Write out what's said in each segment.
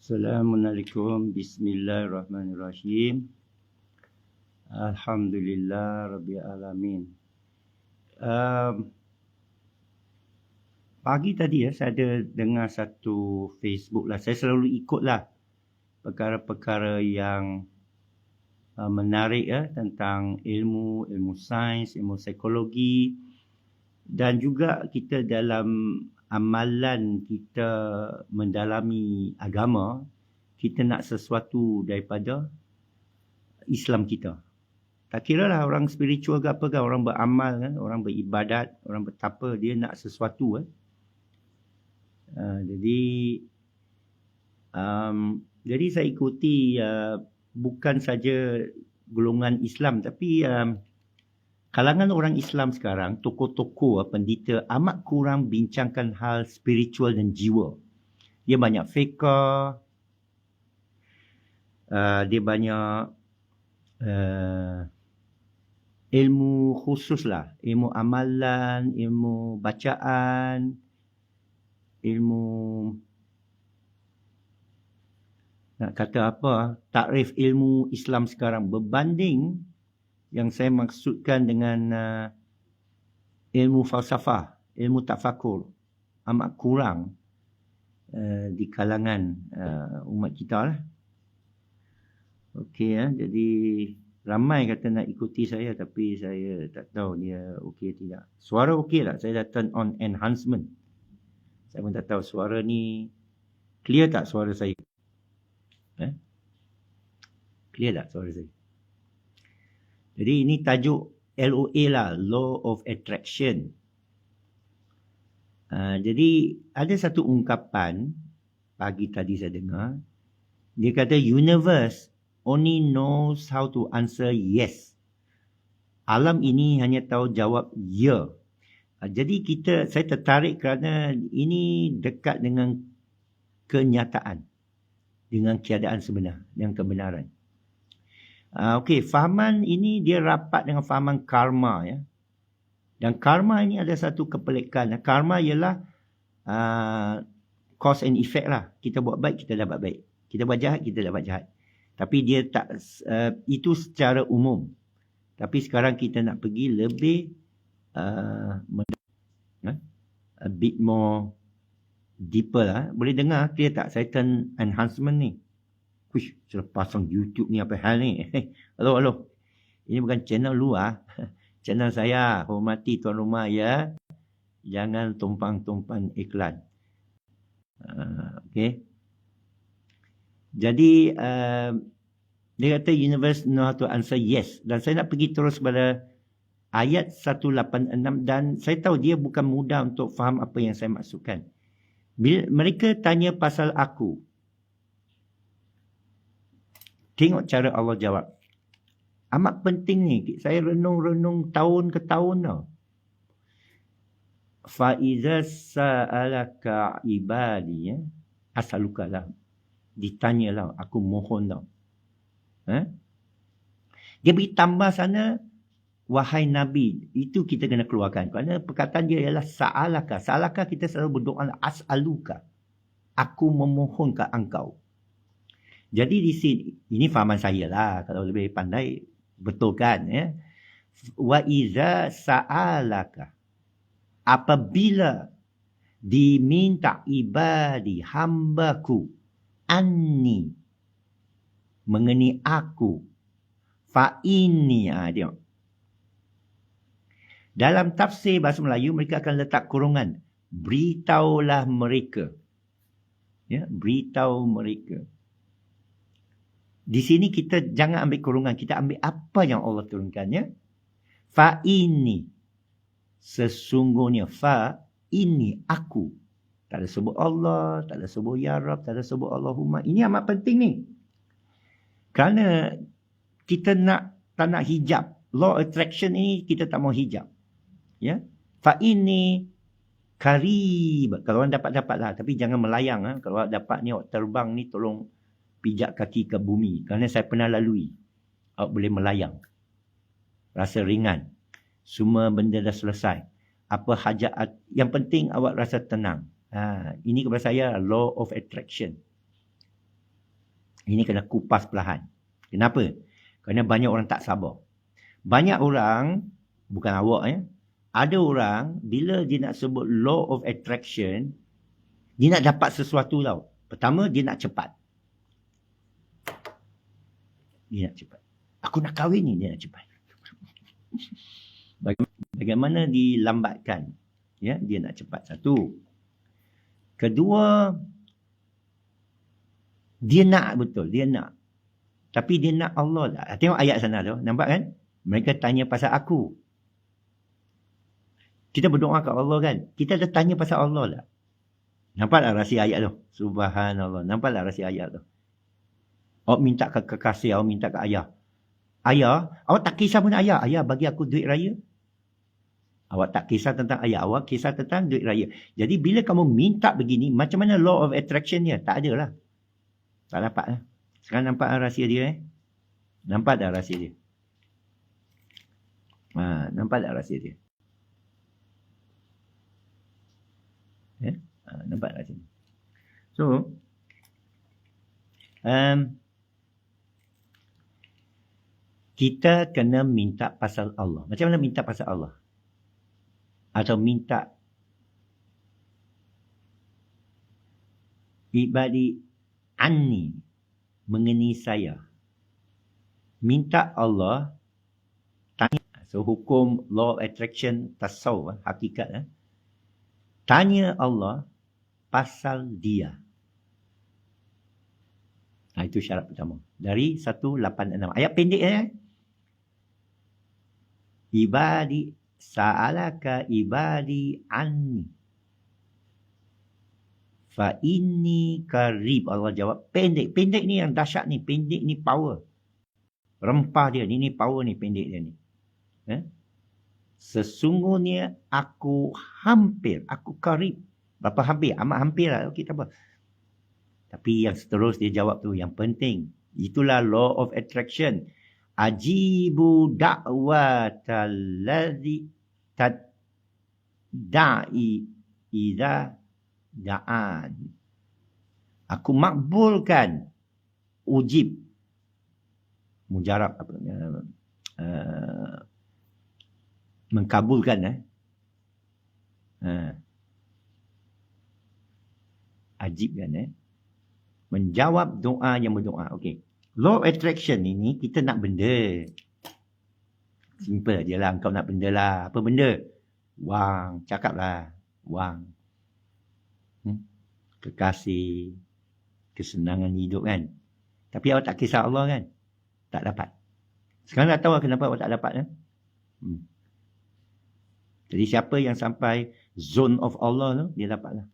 Assalamualaikum. Bismillahirrahmanirrahim. Alhamdulillah Rabbil Alamin. Pagi tadi saya ada dengar satu Facebook lah. Saya selalu ikut lah perkara-perkara yang menarik tentang ilmu sains, ilmu psikologi, dan juga kita dalam amalan kita mendalami agama, kita nak sesuatu daripada Islam kita. Tak kira lah orang spiritual ke apa kan, orang beramal kan, orang beribadat, orang bertapa, dia nak sesuatu kan. Jadi saya ikuti bukan saja golongan Islam, tapi kalangan orang Islam sekarang, tokoh-tokoh, pendeta amat kurang bincangkan hal spiritual dan jiwa. Dia banyak fiqh, dia banyak ilmu khusus lah. Ilmu amalan, ilmu bacaan, ilmu, nak kata apa, takrif ilmu Islam sekarang berbanding yang saya maksudkan dengan ilmu falsafah, ilmu tafakur, amat kurang di kalangan umat kita lah. Okey jadi ramai kata nak ikuti saya, tapi saya tak tahu dia okey tidak. Suara okey tak? Saya dah turn on enhancement. Saya pun tak tahu suara ni clear tak suara saya? Clear tak suara saya? Jadi ini tajuk LOA lah, Law of Attraction. Jadi ada satu ungkapan pagi tadi saya dengar. Dia kata universe only knows how to answer yes. Alam ini hanya tahu jawab ya. Jadi saya tertarik kerana ini dekat dengan kenyataan, dengan keadaan sebenar, dengan kebenaran. Okey, fahaman ini dia rapat dengan fahaman karma ya. Dan karma ini ada satu kepelikan. Karma ialah cause and effect lah. Kita buat baik, kita dapat baik. Kita buat jahat, kita dapat jahat. Tapi dia tak itu secara umum. Tapi sekarang kita nak pergi lebih a bit more deeper lah. Boleh dengar clear tak? Saya turn enhancement ni. Wish, sudah pasang YouTube ni apa hal ni? Halo. Ini bukan channel luar. Channel saya. Hormati tuan rumah ya. Jangan tumpang-tumpang iklan. Okey. Jadi, dia kata universe know how to answer yes. Dan saya nak pergi terus pada ayat 186. Dan saya tahu dia bukan mudah untuk faham apa yang saya maksudkan. Bila mereka tanya pasal aku, tengok cara Allah jawab. Amat penting ni. Saya renung-renung tahun ke tahun tau. Fa'iza sa'alaka ibadi. Asaluka lah. Ditanyalah. Aku mohon tau. Dia beri tambah sana. Wahai Nabi. Itu kita kena keluarkan. Kerana perkataan dia ialah sa'alaka. Sa'alaka kita selalu berdoa. As'aluka. Aku memohon ke engkau. Jadi di sini, ini fahaman saya lah. Kalau lebih pandai, betul kan? Ya? Wa iza sa'alaka. Apabila diminta ibadi hambaku anni mengenai aku fa inni dia. Dalam tafsir bahasa Melayu mereka akan letak kurungan beritahulah mereka. Ya, beritahu mereka. Di sini kita jangan ambil kurungan. Kita ambil apa yang Allah turunkannya. Fa ini. Sesungguhnya. Fa ini aku. Tak ada sebut Allah. Tak ada sebut Ya Rab. Tak ada sebut Allahumma. Ini amat penting ni. Kerana kita tak nak hijab. Law attraction ni kita tak mau hijab. Ya. Fa ini karib. Kalau orang dapat lah. Tapi jangan melayang. Kalau dapat ni awak terbang ni tolong pijak kaki ke bumi. Kerana saya pernah lalui. Awak boleh melayang. Rasa ringan. Semua benda dah selesai. Apa hajat. Yang penting awak rasa tenang. Ini kepada saya law of attraction. Ini kena kupas perlahan. Kenapa? Kerana banyak orang tak sabar. Banyak orang, bukan awak ya, ada orang bila dia nak sebut law of attraction, dia nak dapat sesuatu tau. Pertama, dia nak cepat. Dia nak cepat. Aku nak kahwin ni, dia nak cepat. Bagaimana dilambatkan? Ya, dia nak cepat. Satu. Kedua, dia nak betul, dia nak. Tapi dia nak Allah lah. Tengok ayat sana tu, nampak kan? Mereka tanya pasal aku. Kita berdoa kat Allah kan? Kita dah tanya pasal Allah lah. Nampak tak rahsia ayat tu? Subhanallah. Nampak tak rahsia ayat tu? Awak minta ke kekasih, awak minta ke ayah. Ayah, awak tak kisah pun ayah. Ayah bagi aku duit raya. Awak tak kisah tentang ayah, awak kisah tentang duit raya. Jadi bila kamu minta begini, macam mana law of attraction dia? Tak ada lah. Tak dapat lah. Sekarang nampak rahsia dia Nampak tak rahsia dia? Nampak tak rahsia dia? Nampak rahsia dia? So, kita kena minta pasal Allah. Macam mana minta pasal Allah? Atau minta ibadi anni, mengenai saya. Minta Allah tanya. So hukum law of attraction tasawuf, hakikat. Tanya Allah pasal dia. Itu syarat pertama. Dari 186. Ayat pendek Ibadi sa'alaka ibadi anni fa inni qarib. Allah jawab pendek. Pendek ni yang dahsyat ni. Pendek ni power. Rempah dia. Ni power ni, pendek dia ni. Sesungguhnya aku hampir. Aku qarib. Berapa hampir? Amat hampir lah. Okey, tak apa. Tapi yang seterus dia jawab tu yang penting. Itulah law of attraction. Ajibu da'watal ladzi tadda'i idza da'an. Aku makbulkan. Ujib. Mujarab. Mengkabulkan. Ajibkan. Menjawab doa yang berdoa. Okey. Law of attraction ini kita nak benda. Simple je lah. Kau nak benda lah. Apa benda? Wang. Cakap lah. Wang. Kekasih. Kesenangan hidup kan. Tapi awak tak kisah Allah kan? Tak dapat. Sekarang dah tahu kenapa awak tak dapat kan? Jadi siapa yang sampai zone of Allah tu, dia dapat lah.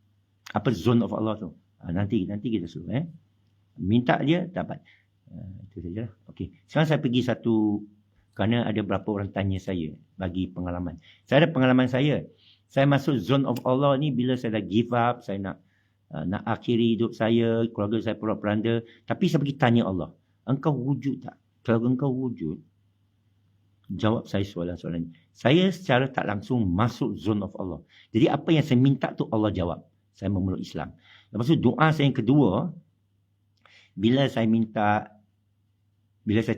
Apa zone of Allah tu? Nanti kita suruh. Minta dia, dapat. Itu sajalah. Okey. Sekarang saya pergi satu, kerana ada berapa orang tanya saya bagi pengalaman. Saya ada pengalaman saya. Saya masuk zone of Allah ni bila saya dah give up, saya nak akhiri hidup saya, keluarga saya porak-poranda. Tapi saya pergi tanya Allah, engkau wujud tak? Kalau engkau wujud, jawab saya soalan-soalan. Saya secara tak langsung masuk zone of Allah. Jadi apa yang saya minta tu Allah jawab. Saya memeluk Islam. Lepas tu doa saya yang kedua, bila saya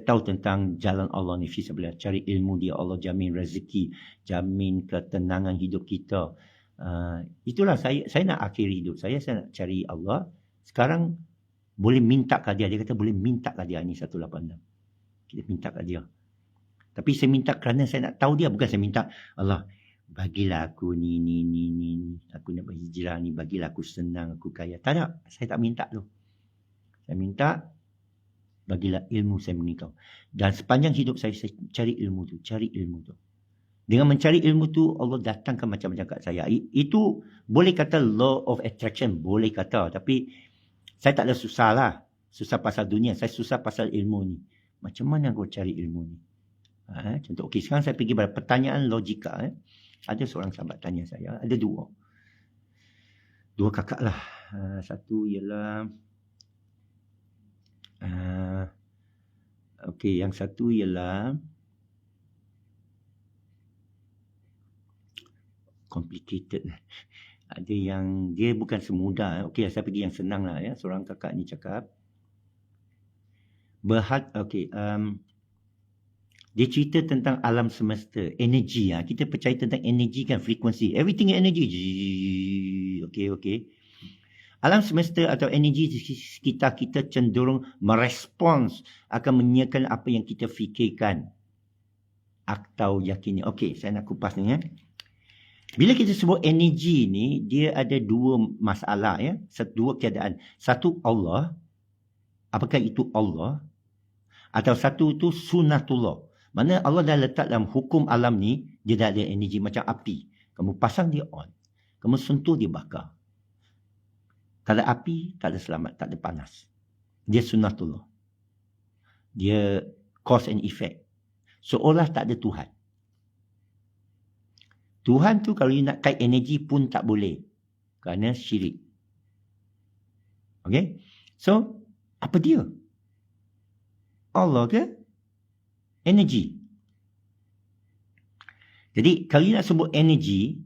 tahu tentang jalan Allah ni, fisabilillah, cari ilmu dia, Allah jamin rezeki, jamin ketenangan hidup kita. Itulah saya nak akhiri hidup saya nak cari Allah. Sekarang boleh minta kat dia. Dia kata boleh minta kat dia ni 186. Kita minta kat dia. Tapi saya minta kerana saya nak tahu dia. Bukan saya minta, Allah, bagilah aku ni. Aku nak berhijrah ni. Bagilah aku senang, aku kaya. Tak ada. Saya tak minta tu. Saya minta, bagilah ilmu saya mengikau. Dan sepanjang hidup saya cari ilmu tu. Dengan mencari ilmu tu, Allah datangkan macam-macam kat saya. Itu boleh kata law of attraction. Boleh kata. Tapi saya tak ada susah lah. Susah pasal dunia. Saya susah pasal ilmu ni. Macam mana aku cari ilmu ni? Contoh, okey, sekarang saya pergi pada pertanyaan logika. Ada seorang sahabat tanya saya, ada dua kakak lah. Satu ialah okey, yang satu ialah complicated. Ada yang dia bukan semudah. Okey, saya pergi yang senang lah. Seorang kakak ni cakap, Okey, dia cerita tentang alam semesta, energi. Kita percaya tentang energi kan, frekuensi. Everything energy. Okey. Alam semesta atau energi di sekitar kita cenderung merespons, akan menyiarkan apa yang kita fikirkan atau yakini. Okey, saya nak kupas ni. Bila kita sebut energi ni, dia ada dua masalah. Dua keadaan. Satu Allah. Apakah itu Allah? Atau satu itu sunnatullah. Mana Allah dah letak dalam hukum alam ni, dia dah ada energi macam api. Kamu pasang dia on. Kamu sentuh dia bakar. Tak ada api, tak ada selamat, tak ada panas. Dia sunnatullah. Dia cause and effect. Seolah tak ada Tuhan. Tuhan tu kalau you nak kait energi pun tak boleh. Kerana syirik. Okay? So, apa dia? Allah ke? Energi. Jadi, kalau you nak sebut energi,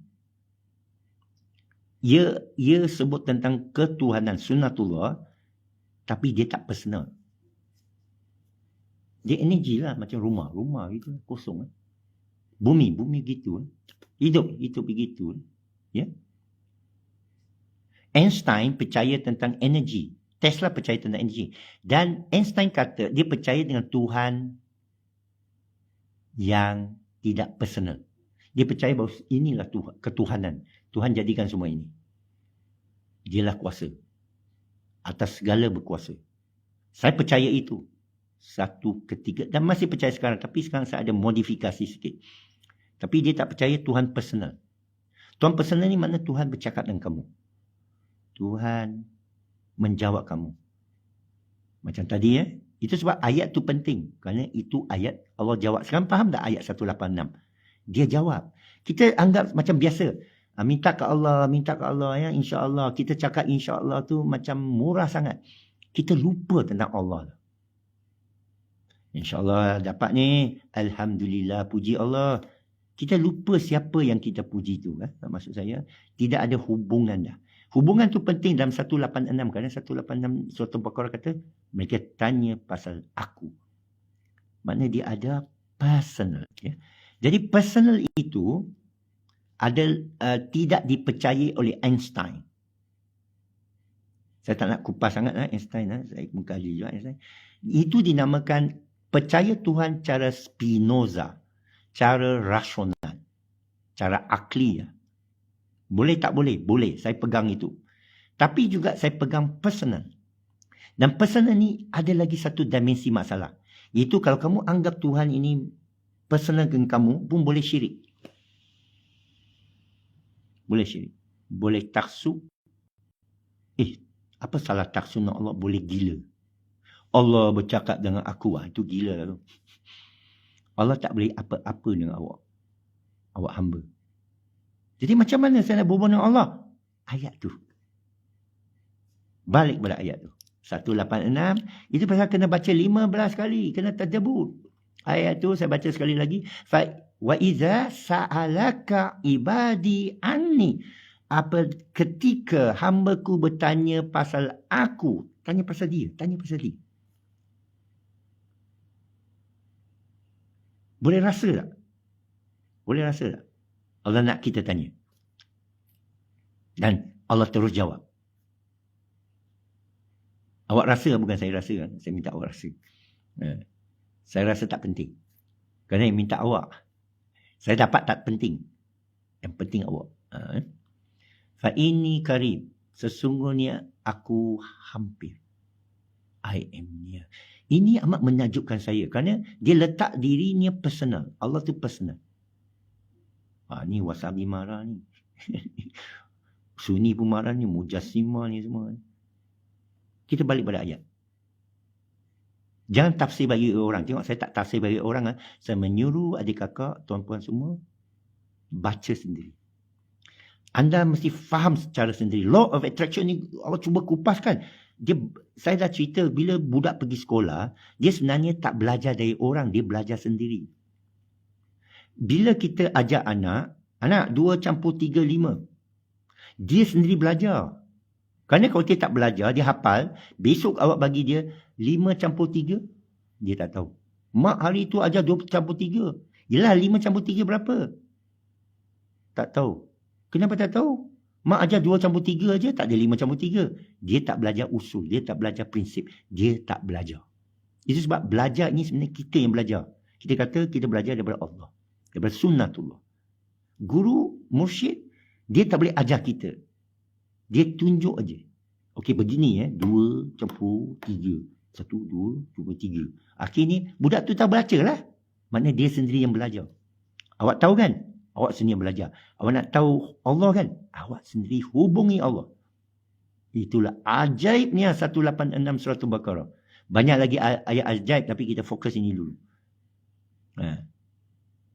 ia sebut tentang ketuhanan sunnatullah, tapi dia tak personal. Dia energi lah, macam rumah gitu, kosong. Bumi gitu. Hidup begitu. Ya. Einstein percaya tentang energi. Tesla percaya tentang energi. Dan Einstein kata dia percaya dengan Tuhan yang tidak personal. Dia percaya bahawa inilah ketuhanan. Tuhan jadikan semua ini. Dialah kuasa. Atas segala berkuasa. Saya percaya itu. Satu ketika. Dan masih percaya sekarang. Tapi sekarang saya ada modifikasi sikit. Tapi dia tak percaya Tuhan personal. Tuhan personal ni makna Tuhan bercakap dengan kamu. Tuhan menjawab kamu. Macam tadi Itu sebab ayat tu penting. Kerana itu ayat Allah jawab. Sekarang faham tak ayat 186? Dia jawab. Kita anggap macam biasa. Minta ke Allah ya. InsyaAllah. Kita cakap insyaAllah tu macam murah sangat. Kita lupa tentang Allah. InsyaAllah dapat ni. Alhamdulillah, puji Allah. Kita lupa siapa yang kita puji tu. Maksud saya, tidak ada hubungan dah. Hubungan tu penting dalam 186. Kerana 186 Surah Al-Baqarah kata, mereka tanya pasal aku. Maknanya dia ada personal. Ya. Jadi personal itu tidak dipercayai oleh Einstein. Saya tak nak kupas sangat Einstein. Saya mengkaji juga Einstein. Itu dinamakan percaya Tuhan cara Spinoza. Cara rasional. Cara akli. Boleh tak boleh? Boleh. Saya pegang itu. Tapi juga saya pegang personal. Dan personal ni ada lagi satu dimensi masalah. Itu kalau kamu anggap Tuhan ini personal dengan kamu pun boleh syirik. Boleh syirik. Boleh taksub. Apa salah taksub dengan Allah? Boleh gila. Allah bercakap dengan aku. Itu gila tu. Allah tak boleh apa-apa dengan awak. Awak hamba. Jadi macam mana saya nak berhubung dengan Allah? Ayat tu. Balik pada ayat tu. 186. Itu pasal kena baca 15 kali. Kena tadabbur. Ayat tu saya baca sekali lagi. Wa iza sa'alaka ibadi anni. Ketika hamba-Ku bertanya pasal aku. Tanya pasal dia. Boleh rasa tak? Allah nak kita tanya. Dan Allah terus jawab. Awak rasa bukan saya rasa. Saya minta awak rasa. Saya rasa tak penting. Kerana yang minta awak. Saya dapat tak penting. Yang penting awak. Fa inni qarib. Sesungguhnya aku hampir. I am near. Ini amat menakjubkan saya. Kerana dia letak dirinya personal. Allah tu personal. Ni Wasabi marah ni. Sunni pun marah ni. Mujassimah ni semua. Kita balik pada ayat. Jangan tafsir bagi orang. Tengok saya tak tafsir bagi orang. Saya menyuruh adik kakak, tuan-puan semua. Baca sendiri. Anda mesti faham secara sendiri. Law of attraction ni Allah cuba kupaskan. Saya dah cerita bila budak pergi sekolah, dia sebenarnya tak belajar dari orang, dia belajar sendiri. Bila kita ajak anak 2 campur 3, 5. Dia sendiri belajar. Kerana kalau dia tak belajar, dia hafal, besok awak bagi dia 5 campur 3, Dia tak tahu. Mak hari tu ajar 2 campur 3. Yelah 5 campur 3 berapa? Tak tahu. Kenapa tak tahu? Mak ajar 2 campur 3 aja, tak ada 5 campur 3. Dia tak belajar usul. Dia tak belajar prinsip. Dia tak belajar. Itu sebab belajar ni sebenarnya kita yang belajar. Kita kata kita belajar daripada Allah. Daripada sunnatullah. Guru, mursyid, dia tak boleh ajar kita. Dia tunjuk aja. Okey, begini 2 campur 3. 1, 2, campur 3. Akhirnya budak tu tak baca lah. Maknanya dia sendiri yang belajar. Awak tahu kan? Awak sendiri yang belajar. Awak nak tahu Allah kan? Awak sendiri hubungi Allah. Itulah ajaibnya 186 surah Al-Baqarah. Banyak lagi ayat ajaib tapi kita fokus ini dulu.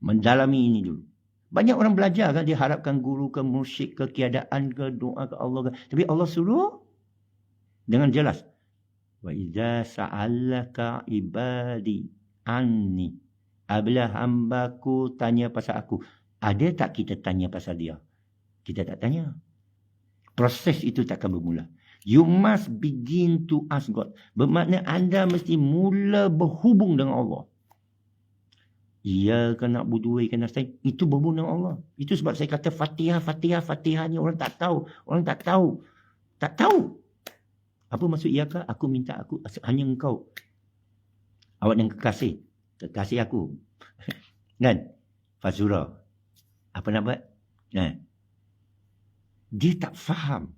Mendalami ini dulu. Banyak orang belajar kan, dia harapkan guru ke mursyid ke keadaan ke doa ke Allah ke. Tapi Allah suruh dengan jelas. Wa idza sa'alaka ibadi anni. Apabila hambaku tanya pasal aku. Ada tak kita tanya pasal dia? Kita tak tanya. Proses itu takkan bermula. You must begin to ask God. Bermakna anda mesti mula berhubung dengan Allah. Ia kena na'budu wa iyyaka nasta'in. Itu berhubung dengan Allah. Itu sebab saya kata Fatihah ni orang tak tahu. Orang tak tahu. Tak tahu. Apa maksud iyyaka? Aku minta aku hanya engkau. Awak yang kekasih. Kekasih aku. Kan? Fazura. Apa nak buat? Dia tak faham.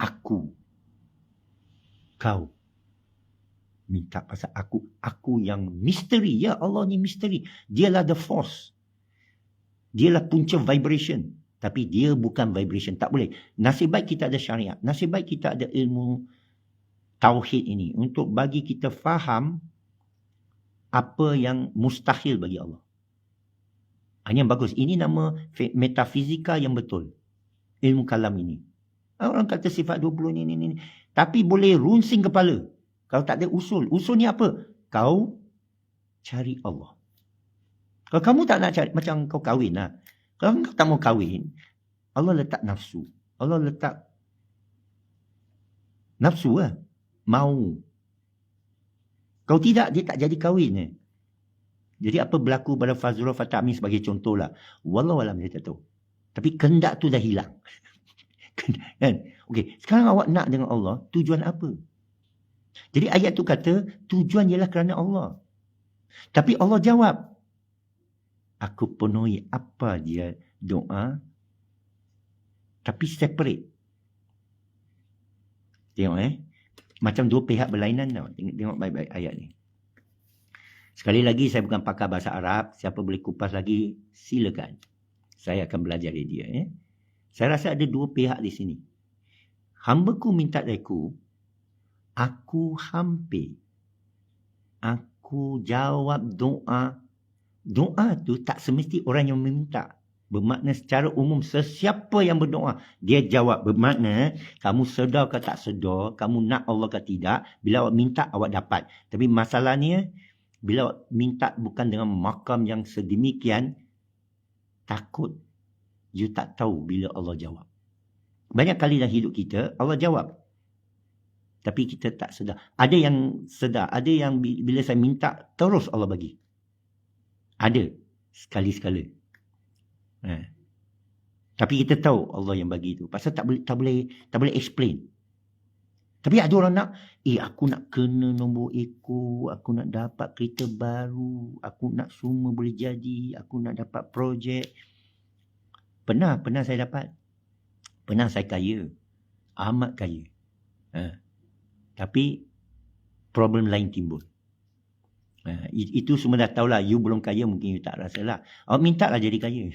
Aku. Kau. Minta pasal aku. Aku yang misteri. Ya Allah ni misteri. Dialah the force. Dialah punca vibration. Tapi dia bukan vibration. Tak boleh. Nasib baik kita ada syariat. Nasib baik kita ada ilmu tauhid ini. Untuk bagi kita faham apa yang mustahil bagi Allah. Ini yang bagus. Ini nama metafizika yang betul. Ilmu kalam ini. Orang kata sifat 20 ni. Tapi boleh runsing kepala. Kalau tak ada usul. Usul ni apa? Kau cari Allah. Kalau kamu tak nak cari, macam kau kahwin lah. Kalau kau tak mau kahwin, Allah letak nafsu. Allah letak nafsu lah. Mau. Kalau tidak, dia tak jadi kahwin. Jadi apa berlaku pada Fazrul Fatah Amin sebagai contoh lah. Wallahualam dia tak tahu. Tapi kendak tu dah hilang. Kan? Okey, sekarang awak nak dengan Allah, tujuan apa? Jadi ayat tu kata, tujuan ialah kerana Allah. Tapi Allah jawab, aku penuhi apa dia doa, tapi separate. Tengok macam dua pihak berlainan tau. Tengok baik-baik ayat ni. Sekali lagi saya bukan pakar bahasa Arab, siapa boleh kupas lagi, silakan. Saya akan belajar dari dia. Saya rasa ada dua pihak di sini. Hamba-Ku minta dariku, aku hampir. Aku jawab doa. Doa tu tak semesti orang yang meminta. Bermakna secara umum sesiapa yang berdoa, dia jawab. Bermakna kamu sedar ke tak sedar, kamu nak Allah ke tidak, bila awak minta awak dapat. Tapi masalahnya, bila awak minta bukan dengan makam yang sedemikian, takut you tak tahu bila Allah jawab. Banyak kali dalam hidup kita, Allah jawab. Tapi kita tak sedar. Ada yang sedar. Ada yang bila saya minta, terus Allah bagi. Ada. Sekali-sekala. Tapi kita tahu Allah yang bagi itu. Pasal tak boleh explain. Tapi ada orang nak, aku nak kena nombor ekor. Aku nak dapat kereta baru. Aku nak semua boleh jadi. Aku nak dapat projek. Pernah saya dapat. Pernah saya kaya. Amat kaya. Tapi problem lain timbul. Itu semua dah tahulah. You belum kaya, mungkin you tak rasa lah. Awak minta lah jadi kaya.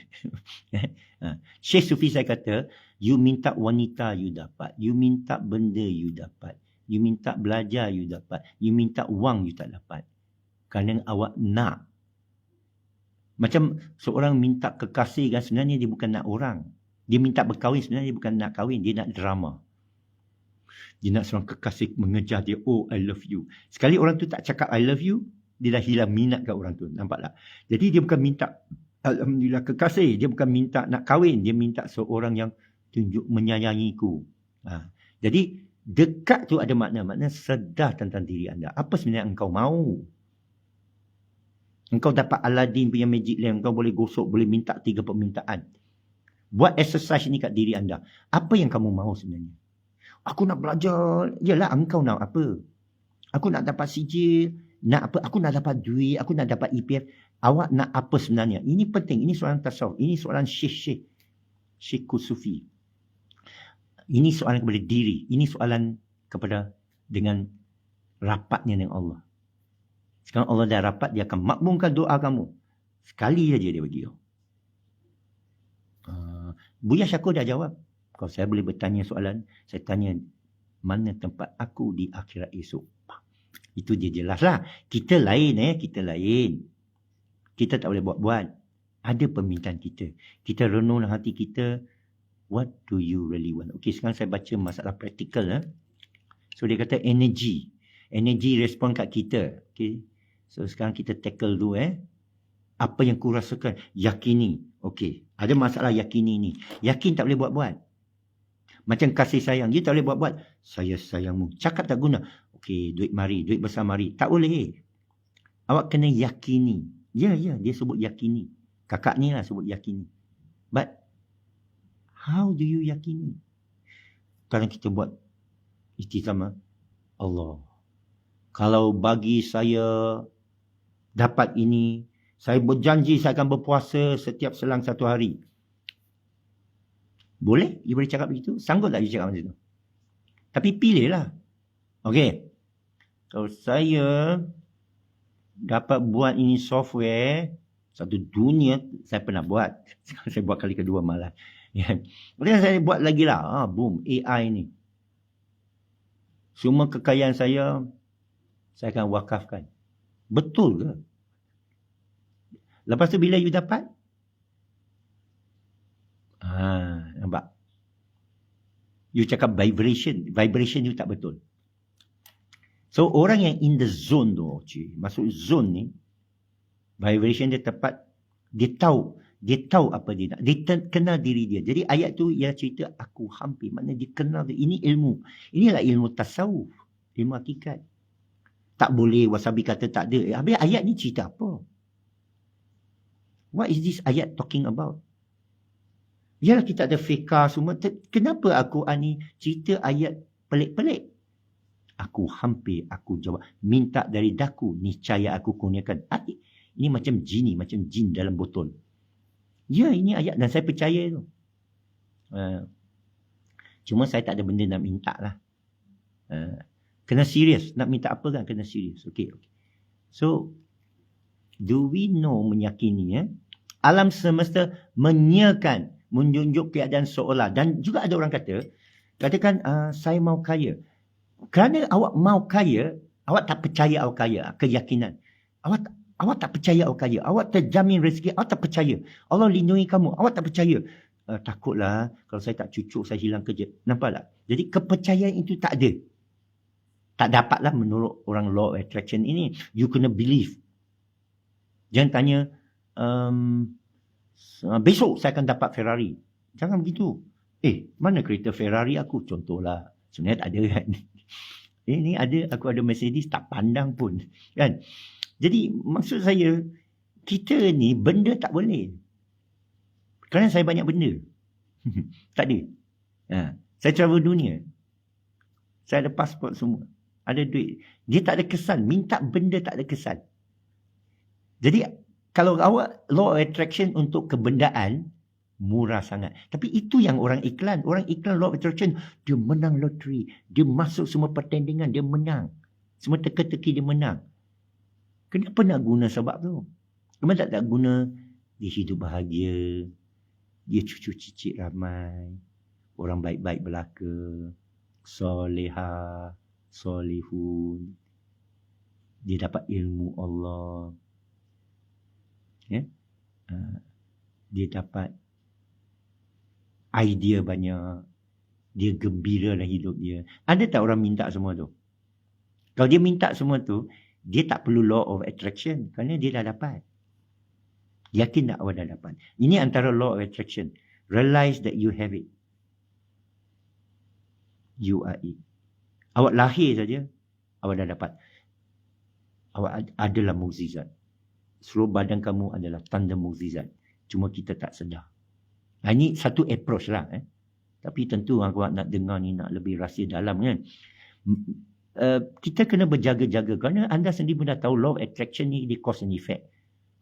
Syekh Sufi saya kata, you minta wanita you dapat. You minta benda you dapat. You minta belajar you dapat. You minta wang you tak dapat. Kerana awak nak. Macam seorang minta kekasih kan, sebenarnya dia bukan nak orang. Dia minta berkahwin, sebenarnya dia bukan nak kahwin. Dia nak drama. Dia nak seorang kekasih mengejar dia. Oh, I love you. Sekali orang tu tak cakap I love you, dia dah hilang minat kat orang tu. Nampak tak? Jadi dia bukan minta alhamdulillah kekasih. Dia bukan minta nak kahwin. Dia minta seorang yang tunjuk menyayangiku. Jadi dekat tu ada makna. Makna sedar tentang diri anda. Apa sebenarnya engkau mahu? Engkau dapat Aladdin punya magic lamp. Engkau boleh gosok, boleh minta 3 permintaan. Buat exercise ni kat diri anda. Apa yang kamu mahu sebenarnya? Aku nak belajar. Yalah, engkau nak apa? Aku nak dapat sijil. Nak apa? Aku nak dapat duit. Aku nak dapat EPF. Awak nak apa sebenarnya? Ini penting. Ini soalan tasawuf. Ini soalan Syekh Sufi. Ini soalan kepada diri. Ini soalan kepada dengan rapatnya dengan Allah. Sekarang Allah dah rapat, dia akan makbulkan doa kamu. Sekali saja dia bagi. Buya Syakur dah jawab. Kalau saya boleh bertanya soalan, saya tanya, mana tempat aku di akhirat esok? Itu dia jelaslah. Kita lain kita lain. Kita tak boleh buat-buat. Ada permintaan kita. Kita renung dalam hati kita, what do you really want? Okey, sekarang saya baca masalah praktikal. So dia kata energy. Energy respon kat kita. Okey. So sekarang kita tackle dulu Apa yang ku rasakan? Yakini. Okey. Ada masalah yakini ni. Yakin tak boleh buat-buat. Macam kasih sayang. You tak boleh buat-buat. Saya sayangmu. Cakap tak guna. Okey, duit mari. Duit besar mari. Tak boleh. Awak kena yakini. Ya, dia sebut yakini. Kakak ni lah sebut yakini. But, how do you yakini? Kalau kita buat istizamah, Allah, kalau bagi saya dapat ini, saya berjanji saya akan berpuasa setiap selang 1 hari. Boleh? You boleh cakap begitu? Sanggup tak you cakap macam itu? Tapi pilihlah. Okey. Kalau saya dapat buat ini software, satu dunia saya pernah buat. Saya buat kali kedua malah. Kemudian saya buat lagi lah. Boom, AI ni. Semua kekayaan saya akan wakafkan. Betul ke? Lepas tu bila you dapat? Nampak? You cakap vibration. Vibration you tak betul. So orang yang in the zone tu, masuk zone ni, vibration dia tepat, dia tahu apa dia nak. Dia kenal diri dia. Jadi ayat tu ialah cerita aku hampir. Maknanya dia kenal dia. Ini ilmu. Inilah ilmu tasawuf. Ilmu hakikat. Tak boleh wasabi kata tak ada. Habis ayat ni cerita apa? What is this ayat talking about? Yalah kita ada fiqah semua. Kenapa Al-Quran ni cerita ayat pelik-pelik? Aku hampir, aku jawab. Minta dari daku, niscaya aku kurniakan. Ini macam jini, macam jin dalam botol. Ya, ini ayat dan saya percaya tu. Cuma saya tak ada benda nak minta lah. Kena serius. Nak minta apa kan? Kena serius. Okay. So, do we know meyakini alam semesta menyiarkan, menunjuk keadaan seolah. Dan juga ada orang katakan saya mau kaya. Kerana awak mau kaya, awak tak percaya awak kaya, keyakinan. Awak tak percaya awak kaya. Awak terjamin rezeki, awak tak percaya. Allah lindungi kamu, awak tak percaya. Takutlah kalau saya tak cucuk, saya hilang kerja. Nampak tak? Jadi kepercayaan itu tak ada. Tak dapatlah menurut orang law of attraction ini. You kena believe. Jangan tanya, besok saya akan dapat Ferrari. Jangan begitu. Mana kereta Ferrari aku? Contohlah. Sebenarnya tak ada kan. Ini ada, aku ada Mercedes, tak pandang pun. Kan? Jadi maksud saya, kita ni benda tak boleh. Kerana saya banyak benda. Tak ada. Saya travel dunia. Saya ada pasport semua. Ada duit. Dia tak ada kesan. Minta benda tak ada kesan. Jadi kalau awak law of attraction untuk kebendaan, murah sangat. Tapi itu yang orang iklan. Orang iklan law of attraction, dia menang loteri. Dia masuk semua pertandingan, dia menang. Semua teka-teki dia menang. Kenapa nak guna sebab tu? Kenapa tak guna dia hidup bahagia, dia cucu cicit ramai, orang baik-baik belaka, soleha, solihun, dia dapat ilmu Allah, dia dapat idea banyak, dia gembira dalam hidup dia. Ada tak orang minta semua tu? Kalau dia minta semua tu, dia tak perlu law of attraction kerana dia dah dapat. Yakin tak awak dah dapat? Ini antara law of attraction. Realize that you have it. You are it. Awak lahir saja, awak dah dapat. Awak adalah mukjizat. seluruh badan kamu adalah tanda mukjizat. Cuma kita tak sedar. Ini satu approach lah. Tapi tentu awak nak dengar ni nak lebih rahsia dalam kan. Kita kena berjaga-jaga kerana anda sendiri pun dah tahu law of attraction ni dia cause and effect.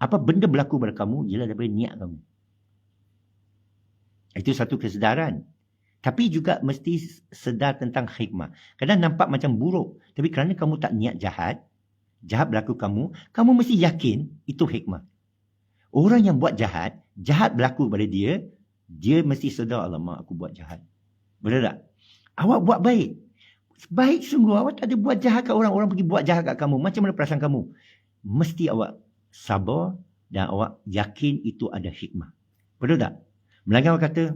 Apa benda berlaku pada kamu ialah daripada niat kamu. Itu satu kesedaran. Tapi juga mesti sedar tentang hikmah. Kadang nampak macam buruk. Tapi kerana kamu tak niat jahat berlaku kamu mesti yakin itu hikmah. Orang yang buat jahat berlaku pada dia mesti sedar, alamak aku buat jahat. Betul tak? Awak buat baik. Baik sungguh, awak tak ada buat jahat kat orang. Orang pergi buat jahat kat kamu. Macam mana perasaan kamu? Mesti awak sabar dan awak yakin itu ada hikmah. Betul tak? Melainkan awak kata,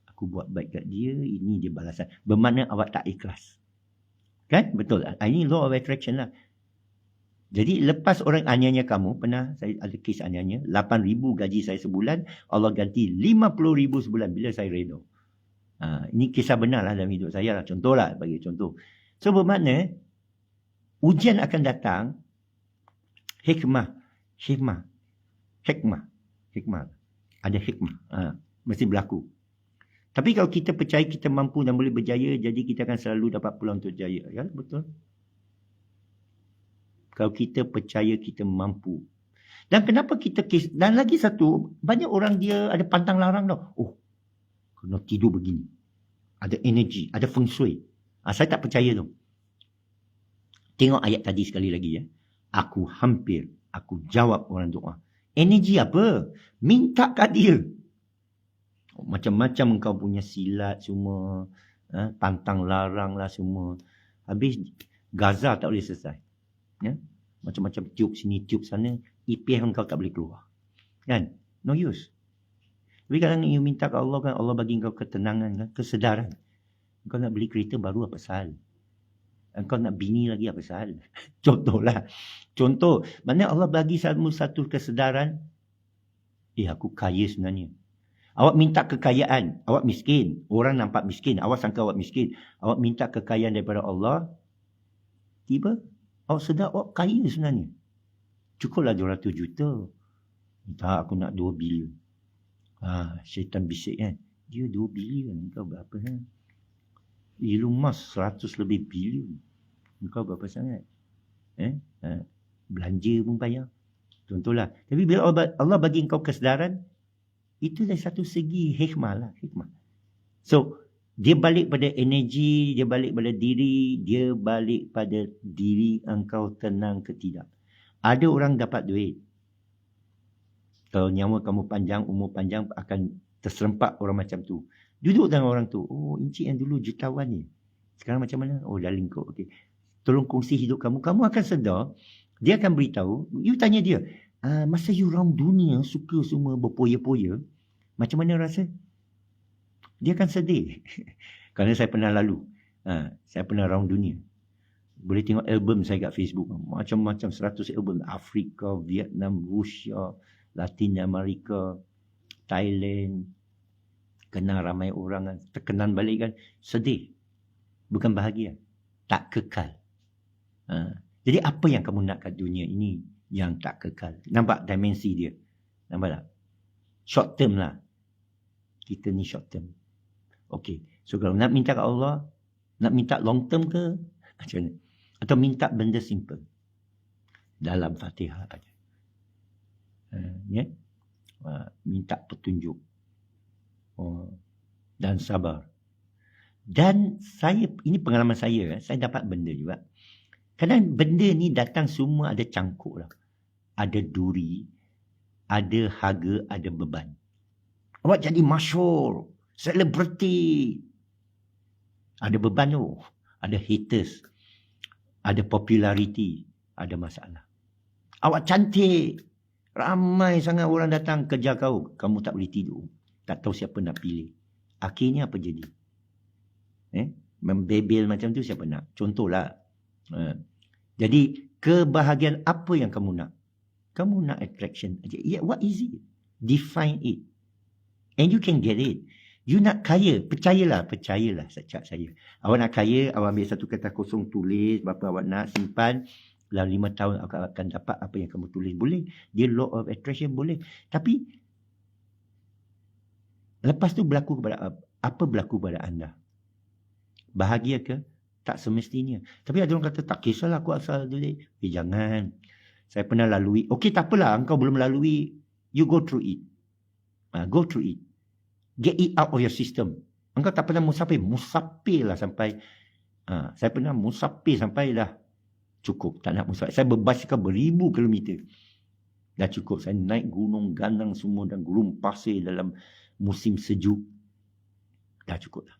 aku buat baik kat dia, ini dia balasan. Bermakna awak tak ikhlas. Kan? Betul. Ini law of attraction lah. Jadi lepas orang aniaya kamu, pernah saya ada kes aniaya, 8,000 gaji saya sebulan, Allah ganti 50,000 sebulan bila saya reda. Ini kisah benar lah dalam hidup saya lah. Contoh lah, bagi contoh. So bermakna, ujian akan datang, hikmah. Ada hikmah. Mesti berlaku. Tapi kalau kita percaya kita mampu dan boleh berjaya, jadi kita akan selalu dapat peluang untuk jaya. Ya, betul. Kalau kita percaya kita mampu. Dan kenapa kita dan lagi satu, banyak orang dia ada pantang larang tau. Oh, kena tidur begini. Ada energi, ada feng shui. Saya tak percaya tu. Tengok ayat tadi sekali lagi ya. Aku jawab orang doa. Energi apa? Minta kat dia. Macam-macam engkau punya silat semua. Pantang larang lah semua. Habis Gaza tak boleh selesai. Ya? Macam-macam tiup sini, tiup sana. IPF engkau tak boleh keluar. Kan? No use. Tapi kadang you minta ke Allah kan, Allah bagi engkau ketenangan kan, kesedaran. Engkau nak beli kereta baru apa sal? Engkau nak bini lagi apa sal? Contoh. Maknanya Allah bagi satu kesedaran. Aku kaya sebenarnya. Awak minta kekayaan, awak miskin. Orang nampak miskin, awak sangka awak miskin. Awak minta kekayaan daripada Allah. Tiba, awak sedar awak kaya sebenarnya. Cukuplah 200 juta. Tak, aku nak 2 bilion. Syaitan bisik kan. Dia 2 bilion. Engkau berapa kan? Elon Musk 100 lebih bilion. Engkau berapa sangat? Belanja pun payah. Contohlah. Tapi bila Allah bagi engkau kesedaran, itu dari satu segi hikmah lah. Hikmah. So, dia balik pada energi, dia balik pada diri, dia balik pada diri engkau tenang ke tidak. Ada orang dapat duit. Kalau nyawa kamu panjang, umur panjang, akan terserempak orang macam tu. Duduk dengan orang tu. Oh, encik yang dulu jutawan ni. Sekarang macam mana? Oh, darling kau. Okay. Tolong kongsi hidup kamu. Kamu akan sedar. Dia akan beritahu. You tanya dia. Masa you round dunia, suka semua berpoya-poya. Macam mana rasa? Dia akan sedih. Kerana saya pernah lalu. Saya pernah round dunia. Boleh tengok album saya kat Facebook. Macam-macam 100 album. Afrika, Vietnam, Rusia, Latin Amerika, Thailand. Kenal ramai orang. Terkenan balik kan. Sedih. Bukan bahagia. Tak kekal. Jadi apa yang kamu nak kat dunia ini yang tak kekal? Nampak dimensi dia? Nampak tak? Short term lah. Kita ni short term. Okay. So kalau nak minta kat Allah, nak minta long term ke? Macam mana? Atau minta benda simple. Dalam Fatihah aja. Minta petunjuk. Dan sabar. Dan saya, ini pengalaman saya dapat benda juga. Kadang benda ni datang semua ada cangkuk lah. Ada duri, ada harga, ada beban. Awak jadi masyhur, selebriti. Ada beban tu. Ada haters. Ada populariti. Ada masalah. Awak cantik. Ramai sangat orang datang kejar kau. Kamu tak boleh tidur. Tak tahu siapa nak pilih. Akhirnya apa jadi? Membebel macam tu siapa nak? Contohlah. Jadi kebahagiaan apa yang kamu nak? Kamu nak attraction. What is it? Define it. And you can get it. You nak kaya, percayalah saya cakap saya. Awak nak kaya, awak ambil satu kertas kosong, tulis berapa awak nak, simpan. dalam 5 tahun akan dapat apa yang kamu tulis. Boleh. Dia law of attraction boleh. Tapi lepas tu berlaku kepada apa berlaku pada anda? Bahagia ke? Tak semestinya. Tapi ada orang kata tak kisahlah aku asal tulis. Jangan. Saya pernah lalui. Okey, tak apalah engkau belum lalui. You go through it. Go through it. Get it out of your system. Engkau tak pernah musafir. Musafir lah sampai. Saya pernah musafir sampai dah cukup. Tak nak musafir. Saya berbasikal beribu kilometer. Dah cukup. Saya naik gunung ganang semua dan gurun pasir dalam musim sejuk. Dah cukup lah.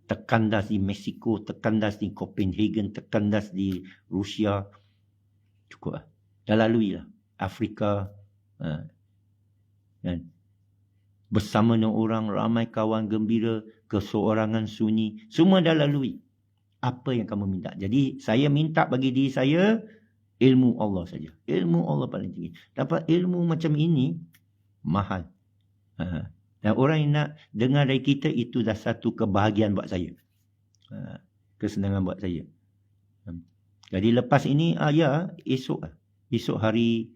Terkandas di Mexico, terkandas di Copenhagen, terkandas di Rusia. Cukup lah. Dah lalui lah. Afrika. Kan? Bersama dengan orang, ramai kawan gembira, keseorangan sunyi. Semua dah lalui. Apa yang kamu minta? Jadi saya minta bagi diri saya, ilmu Allah saja. Ilmu Allah paling tinggi. Dapat ilmu macam ini, mahal. Dan orang yang nak dengar dari kita, itu dah satu kebahagiaan buat saya. Kesenangan buat saya. Jadi lepas ini, esok hari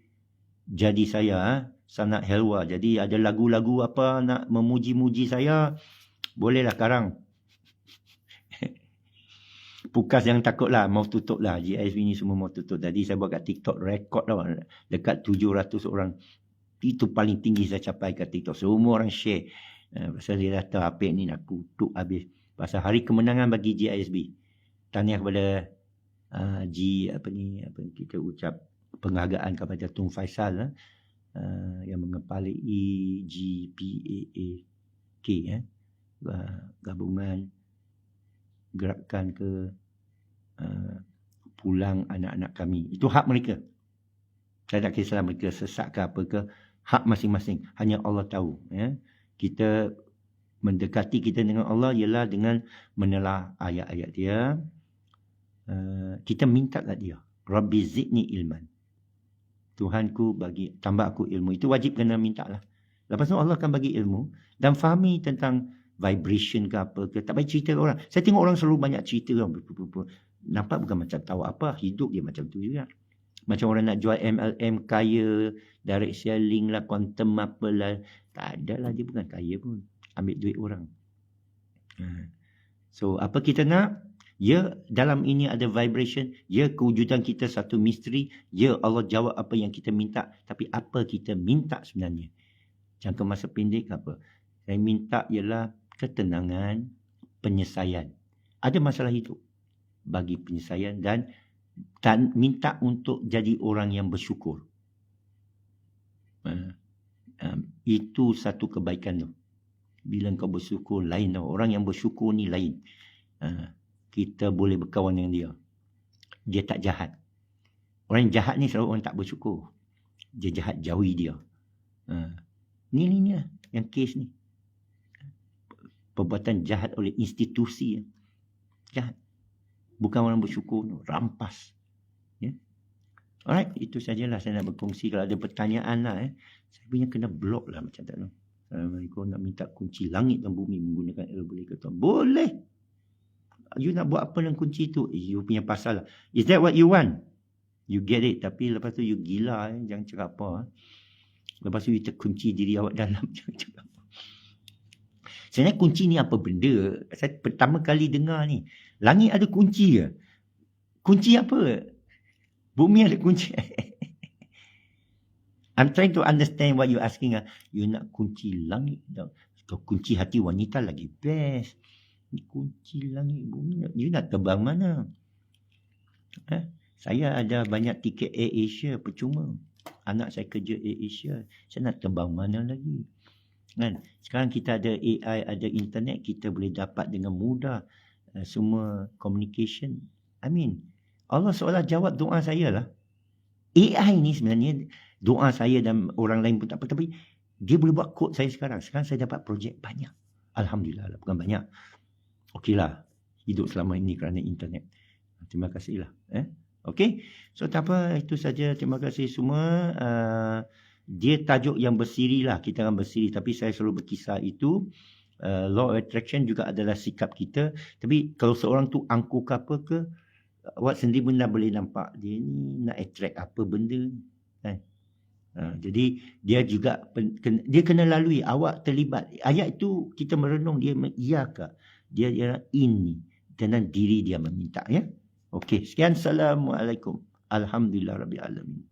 jadi saya, Sanat Helwa. Jadi ada lagu-lagu apa nak memuji-muji saya, bolehlah karang. Pukas yang takut lah, mau tutup lah. GISB ni semua mau tutup. Jadi saya buat kat TikTok, rekod lah. Dekat 700 orang. Itu paling tinggi saya capai kat TikTok. Semua orang share. Pasal dia kata, apa ni nak kutuk habis. Pasal hari kemenangan bagi GISB. Tahniah kepada apa kita ucap penghargaan kepada Tun Faisal yang mengepalai GPAAK gabungan gerakan ke pulang anak-anak kami. Itu hak mereka. Saya tak kisah mereka sesat ke apa ke, hak masing-masing. Hanya Allah tahu. Kita mendekati kita dengan Allah ialah dengan menelah ayat-ayat dia. Kita minta kat dia, Rabbi zidni ilman. Tuhanku bagi tambah aku ilmu. Itu wajib kena minta lah. Lepas tu Allah akan bagi ilmu dan fahami tentang vibration ke apa ke. Tak payah cerita orang. Saya tengok orang selalu banyak cerita. Nampak bukan macam tahu apa. Hidup dia macam tu juga. Macam orang nak jual MLM kaya, direct selling lah, quantum apalah. Tak ada lah, dia bukan kaya pun. Ambil duit orang. So apa kita nak? Ya, dalam ini ada vibration. Ya, kewujudan kita satu misteri. Ya, Allah jawab apa yang kita minta. Tapi apa kita minta sebenarnya? Jangka masa pendek apa? Saya minta ialah ketenangan, penyelesaian. Ada masalah hidup. Bagi penyelesaian dan minta untuk jadi orang yang bersyukur. Itu satu kebaikan tu. Bila kau bersyukur, lain tau. Orang yang bersyukur ni lain. Kita boleh berkawan dengan dia. Dia tak jahat. Orang yang jahat ni selalu orang tak bersyukur. Dia jahat, jauhi dia. Ni lah yang kes ni. Perbuatan jahat oleh institusi. Jahat. Bukan orang bersyukur, rampas. Alright, itu sajalah saya nak berkongsi. Kalau ada pertanyaan lah, saya punya kena block lah macam tak tahu. Assalamualaikum, nak minta kunci langit dan bumi menggunakan boleh ke tuan? Boleh. You nak buat apa dengan kunci tu? You punya pasal lah. Is that what you want? You get it. Tapi lepas tu you gila. Jangan cakap apa. Lepas tu you terkunci diri awak dalam. Jangan cakap apa. Sebenarnya kunci ni apa benda? Saya pertama kali dengar ni. Langit ada kunci ke? Kunci apa? Bumi ada kunci. I'm trying to understand what you asking. You nak kunci langit. Kunci hati wanita lagi best. Kunci langit bumi. You nak terbang mana? Saya ada banyak tiket Air Asia percuma. Anak saya kerja Air Asia. Saya nak terbang mana lagi? Kan? Sekarang kita ada AI, ada internet. Kita boleh dapat dengan mudah semua communication. I mean, Allah seolah jawab doa saya lah. AI ni sebenarnya doa saya dan orang lain pun tak apa. Tapi dia boleh buat kod saya sekarang. Sekarang saya dapat projek banyak. Alhamdulillah lah. Bukan banyak. Okeylah, hidup selama ini kerana internet. Terima kasihlah. Okey, so tak apa, itu saja. Terima kasih semua. Dia tajuk yang bersiri lah. Kita akan bersiri. Tapi saya selalu berkisah itu. Law of attraction juga adalah sikap kita. Tapi kalau seorang tu angkuh ke apa ke, awak sendiri pun dah boleh nampak dia ni nak attract apa benda ni, kan. Jadi dia juga dia kena lalui, awak terlibat. Ayat itu kita merenung, dia iyaka, dia ini dengan diri dia meminta, ya. Okey, sekian. Assalamualaikum. Alhamdulillah Rabbil Alamin.